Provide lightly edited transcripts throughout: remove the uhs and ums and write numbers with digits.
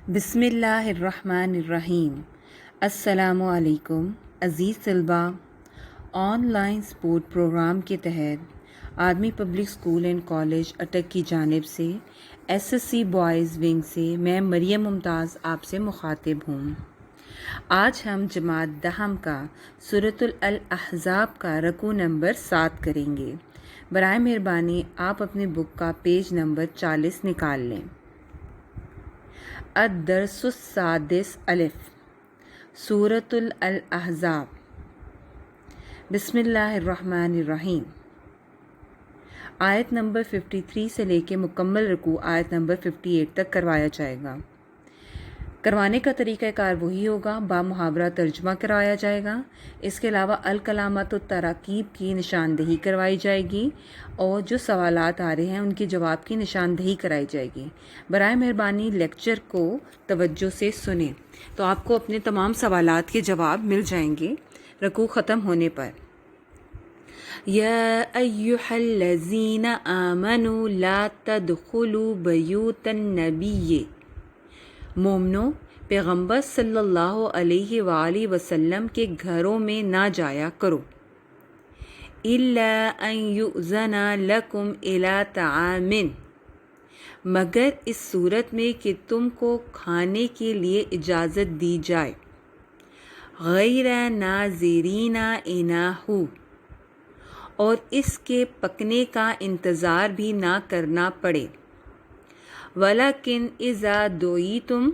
بسم اللہ الرحمن الرحیم۔ السلام علیکم عزیز طلباء، آن لائن سپورٹ پروگرام کے تحت آدمی public school and college Attock کی جانب سے S S C boys wing سے میں مریم ممتاز آپ سے مخاطب ہوں۔ آج ہم جماعت دہم کا سورۃ الاحزاب کا رکوع نمبر 7 کریں گے۔ برائے مہربانی آپ اپنی بک کا پیج نمبر 40 نکال لیں۔ الدرس السادس الف سورۃ الاحزاب۔ بسم اللہ الرحمن الرحیم۔ آیت نمبر 53 سے لے کے مکمل رکوع آیت نمبر 58 تک کروایا جائے گا۔ کروانے کا طریقہ کار وہی ہوگا، با محاورہ ترجمہ کرایا جائے گا۔ اس کے علاوہ الکلامات التراکیب کی نشاندہی کروائی جائے گی اور جو سوالات آ رہے ہیں ان کے جواب کی نشاندہی کرائی جائے گی۔ برائے مہربانی لیکچر کو توجہ سے سنیں تو آپ کو اپنے تمام سوالات کے جواب مل جائیں گے رکوع ختم ہونے پر۔ یا ایہا الذین آمنوا لا تدخلوا بیوت النبی، مومنو پیغمبر صلی اللہ علیہ وآلہ وسلم کے گھروں میں نہ جایا کرو۔ الا ان یؤذن لکم الی طعام، مگر اس صورت میں کہ تم کو کھانے کے لیے اجازت دی جائے۔ غیر ناظرین اناہ، اور اس کے پکنے کا انتظار بھی نہ کرنا پڑے۔ ولیکن اذا دعیتم،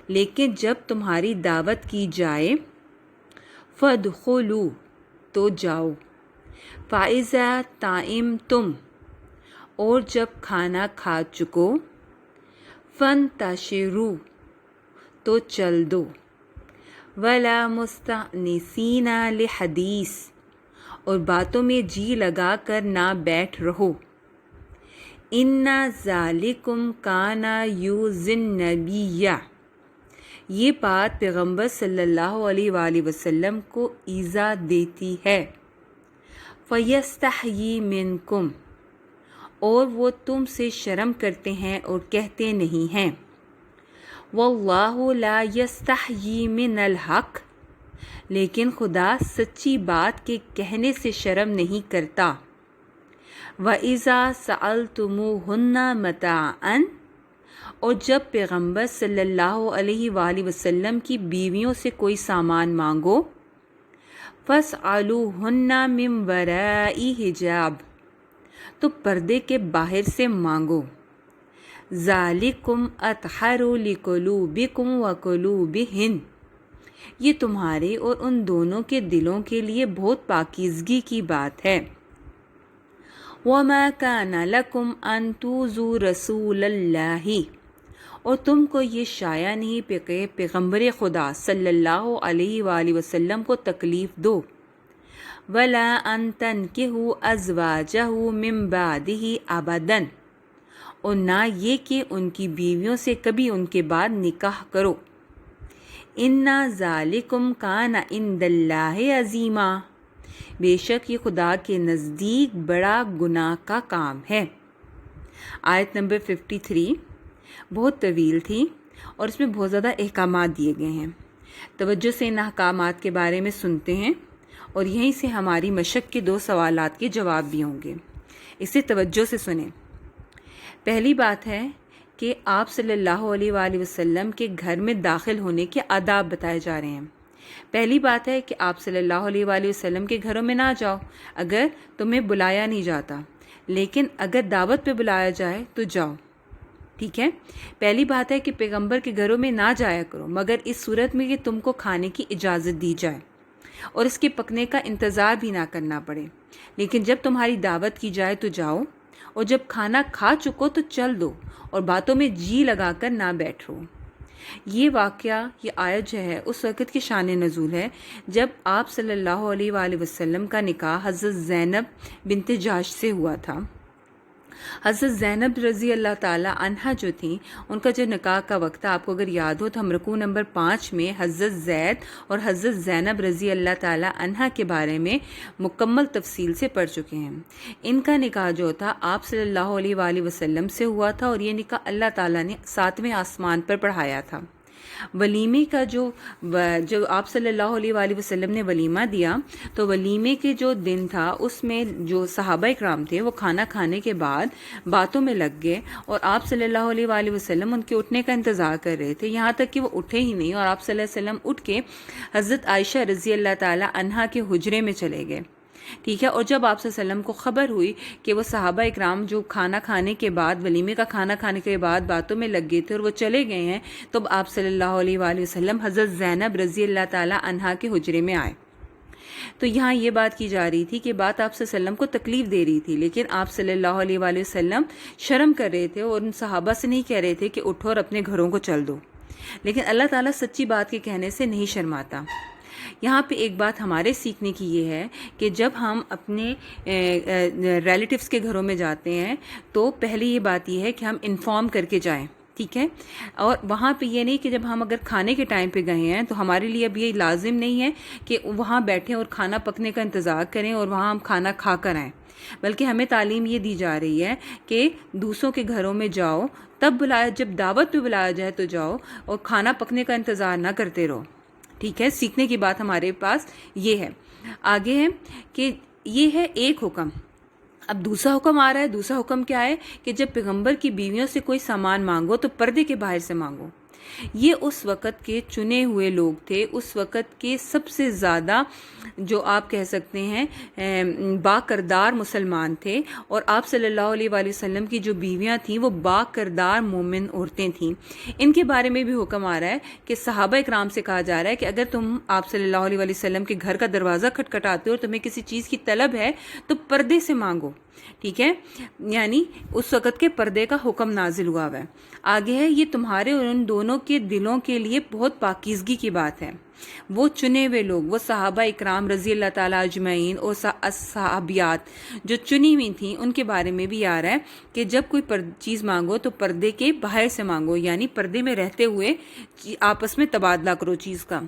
لیکن جب تمہاری دعوت کی جائے، فادخلوا، تو جاؤ۔ فاذا طعمتم، اور جب کھانا کھا چکو، فانتشروا، تو چل دو۔ ولا مستأنسین لحدیث، اور باتوں میں جی لگا کر نہ بیٹھ رہو۔ ان ذالکم کان یؤذی النبی، یہ بات پیغمبر صلی اللہ علیہ وآلہ وسلم کو ایذا دیتی ہے۔ فیستحیی منکم، اور وہ تم سے شرم کرتے ہیں اور کہتے نہیں ہیں۔ واللہ لا یستحیی من الحق، لیکن خدا سچی بات کے کہنے سے شرم نہیں کرتا۔ وَإِذَا سَأَلْتُمُوهُنَّ مَتَاعًا، اور جب پیغمبر صلی اللہ علیہ وآلہ وسلم کی بیویوں سے کوئی سامان مانگو، فَاسْأَلُوهُنَّ مِنْ وَرَاءِ حِجَاب، تو پردے کے باہر سے مانگو۔ ذَلِكُمْ أَطْهَرُ لِقُلُوبِكُمْ وَقُلُوبِهِنَّ، یہ تمہارے اور ان دونوں کے دلوں کے لیے بہت پاکیزگی کی بات ہے۔ وَمَا كَانَ لَكُمْ أَن تُؤْذُوا رَسُولَ اللَّهِ، اور تم کو یہ شایع نہیں کہ پیغمبر خدا صلی اللہ علیہ وآلہ وسلم کو تکلیف دو۔ وَلَا أَن تَنكِحُوا أَزْوَاجَهُ مِن بَعْدِهِ أَبَدًا، اور نہ یہ کہ ان کی بیویوں سے کبھی ان کے بعد نکاح کرو۔ إِنَّ ذَلِكُمْ كَانَ عِندَ اللَّهِ عَظِيمًا، بے شک یہ خدا کے نزدیک بڑا گناہ کا کام ہے۔ آیت نمبر 53 بہت طویل تھی اور اس میں بہت زیادہ احکامات دیے گئے ہیں۔ توجہ سے ان احکامات کے بارے میں سنتے ہیں اور یہیں سے ہماری مشق کے 2 سوالات کے جواب بھی ہوں گے۔ اسے توجہ سے سنیں۔ پہلی بات ہے کہ آپ صلی اللہ علیہ وآلہ وسلم کے گھر میں داخل ہونے کے آداب بتائے جا رہے ہیں۔ پہلی بات ہے کہ آپ صلی اللہ علیہ وآلہ وسلم کے گھروں میں نہ جاؤ اگر تمہیں بلایا نہیں جاتا، لیکن اگر دعوت پہ بلایا جائے تو جاؤ، ٹھیک ہے۔ پہلی بات ہے کہ پیغمبر کے گھروں میں نہ جایا کرو مگر اس صورت میں کہ تم کو کھانے کی اجازت دی جائے اور اس کے پکنے کا انتظار بھی نہ کرنا پڑے، لیکن جب تمہاری دعوت کی جائے تو جاؤ، اور جب کھانا کھا چکو تو چل دو اور باتوں میں جی لگا کر نہ بیٹھو۔ یہ واقعہ، یہ آیت جو ہے اس وقت کی شان نزول ہے جب آپ صلی اللہ علیہ وآلہ وسلم کا نکاح حضرت زینب بنت جاش سے ہوا تھا، حضرت زینب رضی اللہ تعالی عنہا جو تھیں، ان کا جو نکاح کا وقت تھا، آپ کو اگر یاد ہو تو ہم رکوع نمبر 5 میں حضرت زید اور حضرت زینب رضی اللہ تعالی عنہا کے بارے میں مکمل تفصیل سے پڑھ چکے ہیں۔ ان کا نکاح جو تھا آپ صلی اللہ علیہ وآلہ وسلم سے ہوا تھا، اور یہ نکاح اللہ تعالیٰ نے 7ویں آسمان پر پڑھایا تھا۔ ولیمے کا جو آپ صلی اللہ علیہ وآلہ وسلم نے ولیمہ دیا، تو ولیمے کے جو دن تھا اس میں جو صحابہ اکرام تھے وہ کھانا کھانے کے بعد باتوں میں لگ گئے، اور آپ صلی اللہ علیہ وآلہ وسلم ان کے اٹھنے کا انتظار کر رہے تھے، یہاں تک کہ وہ اٹھے ہی نہیں، اور آپ صلی اللہ علیہ وسلم اٹھ کے حضرت عائشہ رضی اللہ تعالی عنہا کے حجرے میں چلے گئے، ٹھیک ہے۔ اور جب آپ صلی اللہ علیہ وسلم کو خبر ہوئی کہ وہ صحابہ اکرام جو کھانا کھانے کے بعد، ولیمے کا کھانا کھانے کے بعد باتوں میں لگ گئے تھے اور وہ چلے گئے ہیں، تو آپ صلی اللہ علیہ وآلہ وسلم حضرت زینب رضی اللہ تعالی عنہا کے حجرے میں آئے۔ تو یہاں یہ بات کی جا رہی تھی کہ بات آپ صلی اللہ علیہ وسلم کو تکلیف دے رہی تھی، لیکن آپ صلی اللہ علیہ وآلہ وسلم شرم کر رہے تھے اور ان صحابہ سے نہیں کہہ رہے تھے کہ اٹھو اور اپنے گھروں کو چل دو، لیکن اللہ تعالیٰ سچی بات کے کہنے سے نہیں شرماتا۔ یہاں پہ ایک بات ہمارے سیکھنے کی یہ ہے کہ جب ہم اپنے ریلیٹیوز کے گھروں میں جاتے ہیں تو پہلے یہ بات یہ ہے کہ ہم انفارم کر کے جائیں، ٹھیک ہے۔ اور وہاں پہ یہ نہیں کہ جب ہم اگر کھانے کے ٹائم پہ گئے ہیں تو ہمارے لیے اب یہ لازم نہیں ہے کہ وہاں بیٹھیں اور کھانا پکنے کا انتظار کریں اور وہاں ہم کھانا کھا کر آئیں، بلکہ ہمیں تعلیم یہ دی جا رہی ہے کہ دوسروں کے گھروں میں جاؤ، تب بلایا، جب دعوت پہ بلایا جائے تو جاؤ، اور کھانا پکنے کا انتظار نہ کرتے رہو، ٹھیک ہے۔ سیکھنے کی بات ہمارے پاس یہ ہے۔ آگے ہے کہ یہ ہے ایک حکم۔ اب دوسرا حکم آ رہا ہے۔ دوسرا حکم کیا ہے کہ جب پیغمبر کی بیویوں سے کوئی سامان مانگو تو پردے کے باہر سے مانگو۔ یہ اس وقت کے چنے ہوئے لوگ تھے، اس وقت کے سب سے زیادہ جو آپ کہہ سکتے ہیں با کردار مسلمان تھے، اور آپ صلی اللہ علیہ وآلہ وسلم کی جو بیویاں تھیں وہ با کردار مومن عورتیں تھیں۔ ان کے بارے میں بھی حکم آ رہا ہے کہ صحابہ اکرام سے کہا جا رہا ہے کہ اگر تم آپ صلی اللہ علیہ وآلہ وسلم کے گھر کا دروازہ کھٹکھٹاتے ہو اور تمہیں کسی چیز کی طلب ہے تو پردے سے مانگو، ٹھیک ہے۔ یعنی اس وقت کے پردے کا حکم نازل ہوا ہے۔ آگے ہے یہ تمہارے اور ان دونوں کے دلوں کے لیے بہت پاکیزگی کی بات ہے۔ وہ چنے ہوئے لوگ، وہ صحابہ اکرام رضی اللہ تعالیٰ اجمعین اور صحابیات جو چنی ہوئی تھیں، ان کے بارے میں بھی آ رہا ہے کہ جب کوئی چیز مانگو تو پردے کے باہر سے مانگو، یعنی پردے میں رہتے ہوئے آپس میں تبادلہ کرو چیز کا۔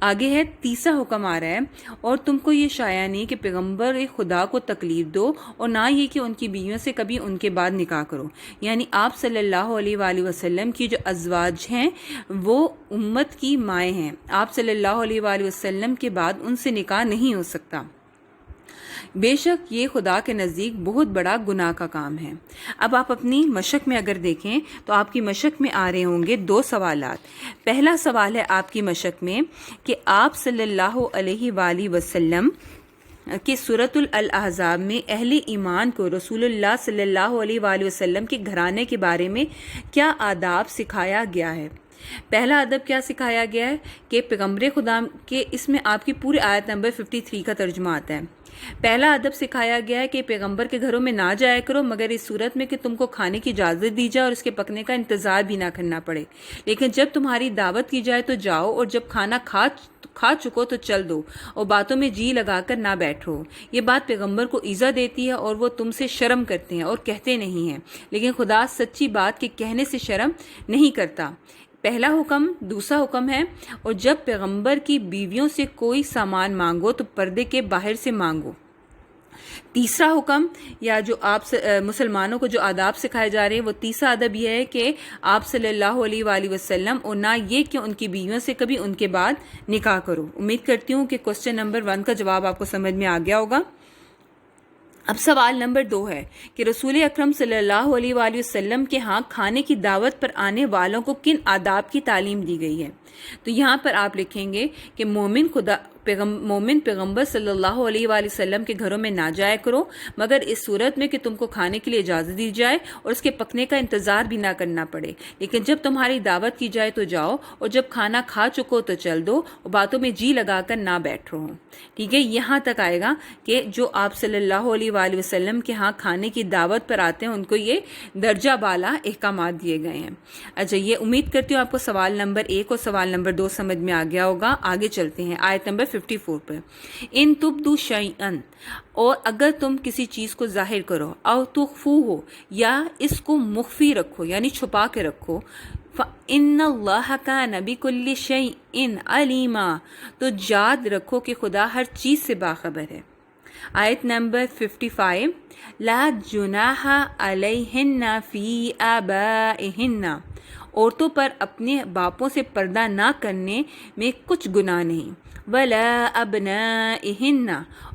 آگے ہے تیسرا حکم آ رہا ہے اور تم کو یہ شایع نہیں کہ پیغمبر خدا کو تکلیف دو، اور نہ یہ کہ ان کی بیویوں سے کبھی ان کے بعد نکاح کرو۔ یعنی آپ صلی اللہ علیہ وآلہ وسلم کی جو ازواج ہیں وہ امت کی مائیں ہیں، آپ صلی اللہ علیہ وآلہ وسلم کے بعد ان سے نکاح نہیں ہو سکتا۔ بے شک یہ خدا کے نزدیک بہت بڑا گناہ کا کام ہے۔ اب آپ اپنی مشق میں اگر دیکھیں تو آپ کی مشق میں آ رہے ہوں گے 2 سوالات۔ پہلا سوال ہے آپ کی مشق میں کہ آپ صلی اللہ علیہ وآلہ وسلم کہ سورۃ الاحزاب میں اہل ایمان کو رسول اللہ صلی اللہ علیہ وآلہ وسلم کے گھرانے کے بارے میں کیا آداب سکھایا گیا ہے۔ پہلا ادب کیا سکھایا گیا ہے کہ پیغمبر خدا کے، اس میں آپ کی پوری آیت نمبر 53 کا ترجمہ آتا ہے۔ پہلا ادب سکھایا گیا ہے کہ پیغمبر کے گھروں میں نہ جایا کرو مگر اس صورت میں کہ تم کو کھانے کی اجازت دی جائے اور اس کے پکنے کا انتظار بھی نہ کرنا پڑے، لیکن جب تمہاری دعوت کی جائے تو جاؤ، اور جب کھانا کھا چکو تو چل دو، اور باتوں میں جی لگا کر نہ بیٹھو۔ یہ بات پیغمبر کو ایذا دیتی ہے اور وہ تم سے شرم کرتے ہیں اور کہتے نہیں ہیں، لیکن خدا سچی بات کے کہنے سے شرم نہیں کرتا۔ پہلا حکم۔ دوسرا حکم ہے اور جب پیغمبر کی بیویوں سے کوئی سامان مانگو تو پردے کے باہر سے مانگو۔ تیسرا حکم یا جو آپ مسلمانوں کو جو آداب سکھائے جا رہے ہیں وہ تیسرا ادب یہ ہے کہ آپ صلی اللہ علیہ وآلہ وسلم، اور نہ یہ کہ ان کی بیویوں سے کبھی ان کے بعد نکاح کرو۔ امید کرتی ہوں کہ کوسچن نمبر 1 کا جواب آپ کو سمجھ میں آ گیا ہوگا۔ اب سوال نمبر 2 ہے کہ رسول اکرم صلی اللہ علیہ وآلہ وسلم کے ہاں کھانے کی دعوت پر آنے والوں کو کن آداب کی تعلیم دی گئی ہے۔ تو یہاں پر آپ لکھیں گے کہ مومن پیغمبر صلی اللہ علیہ وآلہ وسلم کے گھروں میں نہ جایا کرو مگر اس صورت میں کہ تم کو کھانے کے لیے اجازت دی جائے اور اس کے پکنے کا انتظار بھی نہ کرنا پڑے، لیکن جب تمہاری دعوت کی جائے تو جاؤ، اور جب کھانا کھا چکو تو چل دو، اور باتوں میں جی لگا کر نہ بیٹھ رہو۔ ٹھیک ہے، یہاں تک آئے گا کہ جو آپ صلی اللہ علیہ وآلہ وسلم کے ہاں کھانے کی دعوت پر آتے ہیں ان کو یہ درجہ بالا احکامات دیے گئے ہیں۔ اچھا، یہ امید کرتی ہوں آپ کو سوال نمبر 1 اور سوال نمبر 2 سمجھ میں آ گیا ہوگا۔ آگے چلتے ہیں آیت نمبر 54 پر، ان تبدو شیئن، اور اگر تم کسی چیز کو ظاہر کرو، او تخفوہ، یا اس کو مخفی رکھو یعنی چھپا کے رکھو، فَإِنَّ اللَّهَ كَانَ بِكُلِّ شَيْءٍ عَلِيمًا، تو یاد رکھو کہ خدا ہر چیز سے باخبر ہے۔ آیت نمبر 55، لا جناح علیہن فی آبائہن، عورتوں پر اپنے باپوں سے پردہ نہ کرنے میں کچھ گناہ نہیں، ولا ابنائہن،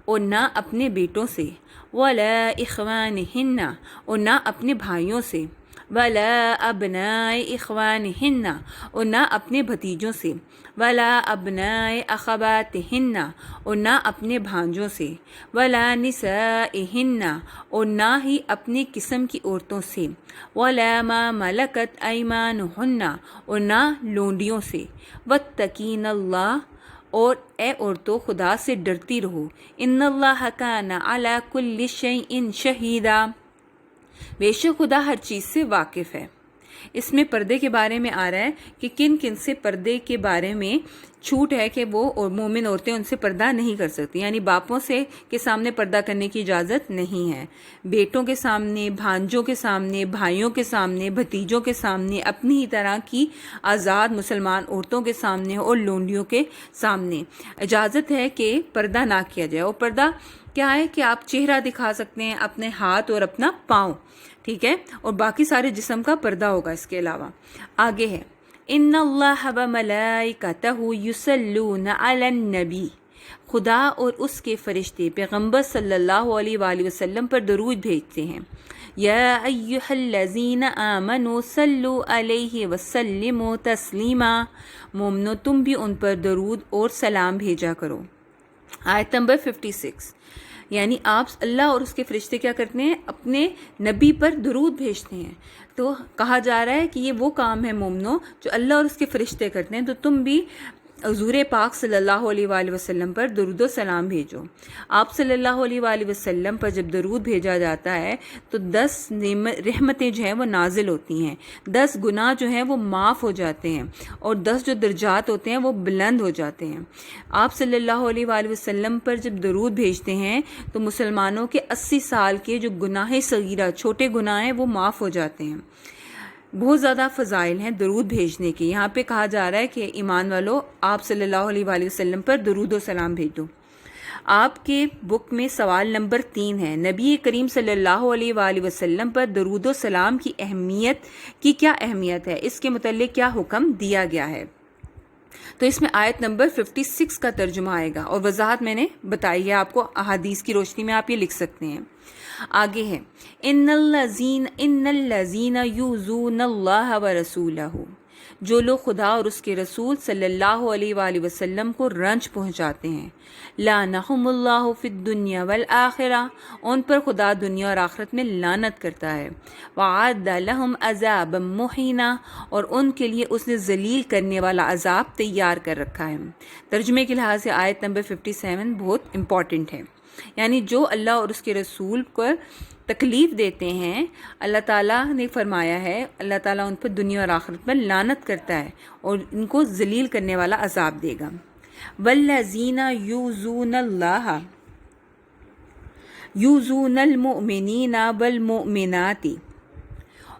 اور نہ اپنے بیٹوں سے، ولا اخوانہن، اور نہ اپنے بھائیوں سے، ولا ابناء اخوانہن، اور نہ اپنے بھتیجوں سے، ولا ابناء اخواتہن، اور نہ اپنے بھانجوں سے، ولا نسائہن، اور نہ ہی اپنے قسم کی عورتوں سے، ولا ما ملکت ایمانہن، اور نہ لونڈیوں سے، واتقین اللہ، اور اے عورتوں خدا سے ڈرتی رہو، ان اللہ کان علی کل شیء شہیدا، بے شک خدا ہر چیز سے واقف ہے۔ اس میں پردے کے بارے میں آ رہا ہے کہ کن کن سے پردے کے بارے میں چھوٹ ہے کہ وہ مومن عورتیں ان سے پردہ نہیں کر سکتی، یعنی باپوں سے کے سامنے پردہ کرنے کی اجازت نہیں ہے، بیٹوں کے سامنے، بھانجوں کے سامنے، بھائیوں کے سامنے، بھتیجوں کے سامنے، اپنی ہی طرح کی آزاد مسلمان عورتوں کے سامنے اور لونڈیوں کے سامنے اجازت ہے کہ پردہ نہ کیا جائے۔ اور پردہ کیا ہے کہ آپ چہرہ دکھا سکتے ہیں، اپنے ہاتھ اور اپنا پاؤں، ٹھیک ہے، اور باقی سارے جسم کا پردہ ہوگا اس کے علاوہ۔ آگے ہے ان اللہ وملائکتہ یصلون علی النبی، خدا اور اس کے فرشتے پیغمبر صلی اللہ علیہ وآلہ وسلم پر درود بھیجتے ہیں۔ یا ایھا الذین آمنوا صلوا علیہ وسلموا تسلیما، مومنو تم بھی ان پر درود اور سلام بھیجا کرو۔ آیت نمبر 56، یعنی آپ اللہ اور اس کے فرشتے کیا کرتے ہیں؟ اپنے نبی پر درود بھیجتے ہیں۔ تو کہا جا رہا ہے کہ یہ وہ کام ہے مومنو جو اللہ اور اس کے فرشتے کرتے ہیں، تو تم بھی حضور پاک صلی اللہ علیہ وآلہ وسلم پر درود و سلام بھیجو۔ آپ صلی اللہ علیہ وآلہ وسلم پر جب درود بھیجا جاتا ہے تو 10 رحمتیں جو ہیں وہ نازل ہوتی ہیں، 10 گناہ جو ہیں وہ معاف ہو جاتے ہیں، اور 10 جو درجات ہوتے ہیں وہ بلند ہو جاتے ہیں۔ آپ صلی اللہ علیہ وآلہ وسلم پر جب درود بھیجتے ہیں تو مسلمانوں کے 80 سال کے جو گناہ صغیرہ چھوٹے گناہ ہیں وہ معاف ہو جاتے ہیں۔ بہت زیادہ فضائل ہیں درود بھیجنے کے۔ یہاں پہ کہا جا رہا ہے کہ ایمان والو آپ صلی اللہ علیہ وآلہ وسلم پر درود و سلام بھیجو۔ آپ کے بک میں سوال نمبر 3 ہے، نبی کریم صلی اللہ علیہ وآلہ وسلم پر درود و سلام کی اہمیت کی کیا اہمیت ہے، اس کے متعلق کیا حکم دیا گیا ہے؟ تو اس میں آیت نمبر 56 کا ترجمہ آئے گا، اور وضاحت میں نے بتائی ہے آپ کو، احادیث کی روشنی میں آپ یہ لکھ سکتے ہیں۔ آگے ہے ان الذین یؤذون اللہ ورسولہ، جو لوگ خدا اور اس کے رسول صلی اللہ علیہ وآلہ وسلم کو رنج پہنچاتے ہیں، لعنہم اللہ فی الدنیا والآخرہ، ان پر خدا دنیا اور آخرت میں لعنت کرتا ہے، وعد لہم عذابا مہینا، اور ان کے لیے اس نے ذلیل کرنے والا عذاب تیار کر رکھا ہے۔ ترجمے کے لحاظ سے آیت نمبر 57 بہت امپورٹنٹ ہے، یعنی جو اللہ اور اس کے رسول کو تکلیف دیتے ہیں، اللہ تعالیٰ نے فرمایا ہے اللہ تعالیٰ ان پر دنیا اور آخرت میں لعنت کرتا ہے اور ان کو ذلیل کرنے والا عذاب دے گا۔ والذین یؤذون اللہ یؤذون المؤمنین والمؤمنات،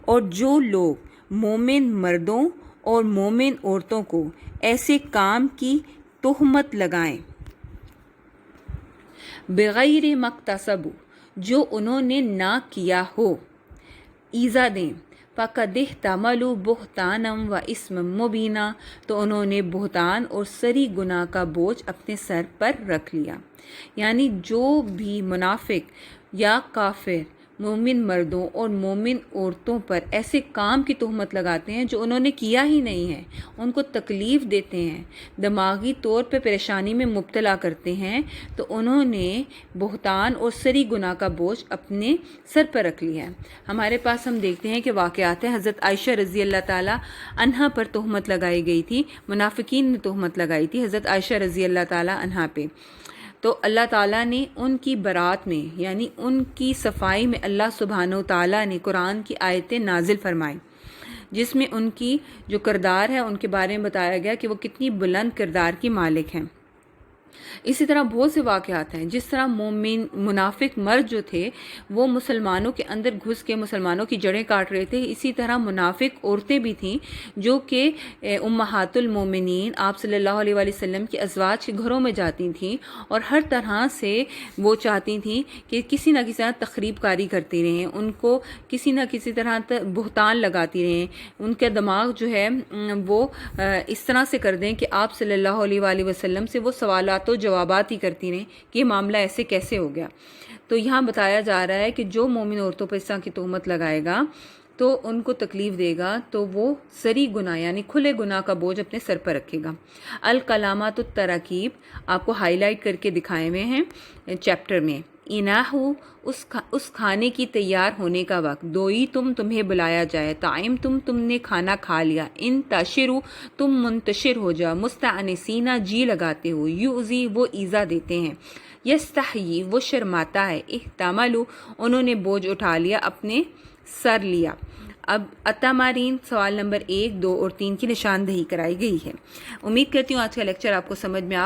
اور جو لوگ مومن مردوں اور مومن عورتوں کو ایسے کام کی تہمت لگائیں بغیر مکتسب، جو انہوں نے نہ کیا ہو، ایذا دیں، فقد احتملوا بہتانا و اسما مبینا، تو انہوں نے بہتان اور سری گناہ کا بوجھ اپنے سر پر رکھ لیا۔ یعنی جو بھی منافق یا کافر مومن مردوں اور مومن عورتوں پر ایسے کام کی تہمت لگاتے ہیں جو انہوں نے کیا ہی نہیں ہے، ان کو تکلیف دیتے ہیں، دماغی طور پہ پریشانی میں مبتلا کرتے ہیں، تو انہوں نے بہتان اور سری گناہ کا بوجھ اپنے سر پر رکھ لیا ہے۔ ہمارے پاس ہم دیکھتے ہیں کہ واقعات ہیں، حضرت عائشہ رضی اللہ تعالیٰ عنہا پر تہمت لگائی گئی تھی، منافقین نے تہمت لگائی تھی حضرت عائشہ رضی اللہ تعالیٰ عنہا پہ، تو اللہ تعالیٰ نے ان کی برات میں یعنی ان کی صفائی میں اللہ سبحانہ و تعالیٰ نے قرآن کی آیتیں نازل فرمائیں، جس میں ان کی جو کردار ہے ان کے بارے میں بتایا گیا کہ وہ کتنی بلند کردار کی مالک ہیں۔ اسی طرح بہت سے واقعات ہیں، جس طرح مومن منافق مرد جو تھے وہ مسلمانوں کے اندر گھس کے مسلمانوں کی جڑیں کاٹ رہے تھے، اسی طرح منافق عورتیں بھی تھیں جو کہ امہات المومنین آپ صلی اللہ علیہ وآلہ وسلم کی ازواج کے گھروں میں جاتی تھیں اور ہر طرح سے وہ چاہتی تھیں کہ کسی نہ کسی طرح تخریب کاری کرتی رہیں، ان کو کسی نہ کسی طرح بہتان لگاتی رہیں، ان کا دماغ جو ہے وہ اس طرح سے کر دیں کہ آپ صلی اللہ علیہ وآلہ وسلم سے وہ سوالات و جوابات ہی کرتی رہیں کہ یہ معاملہ ایسے کیسے ہو گیا۔ تو یہاں بتایا جا رہا ہے کہ جو مومن عورتوں پر اس طرح کی تہمت لگائے گا تو ان کو تکلیف دے گا تو وہ سری گناہ یعنی کھلے گناہ کا بوجھ اپنے سر پر رکھے گا۔ الکلامات التراکیب آپ کو ہائی لائٹ کر کے دکھائے ہوئے ہیں چیپٹر میں۔ اناہو اس کھانے کی تیار ہونے کا وقت، دوئی تمہیں بلایا جائے، تعیم تم نے کھانا کھا لیا، ان تشرو تم منتشر ہو جاؤ، مستعنسینہ جی لگاتے ہو، یؤذی وہ ایذا دیتے ہیں، یستحیی وہ شرماتا ہے، احتملوا انہوں نے بوجھ اٹھا لیا اپنے سر لیا۔ اب التمارین سوال نمبر 1، 2 اور 3 کی نشاندہی کرائی گئی ہے۔ امید کرتی ہوں آج کا لیکچر آپ کو سمجھ میں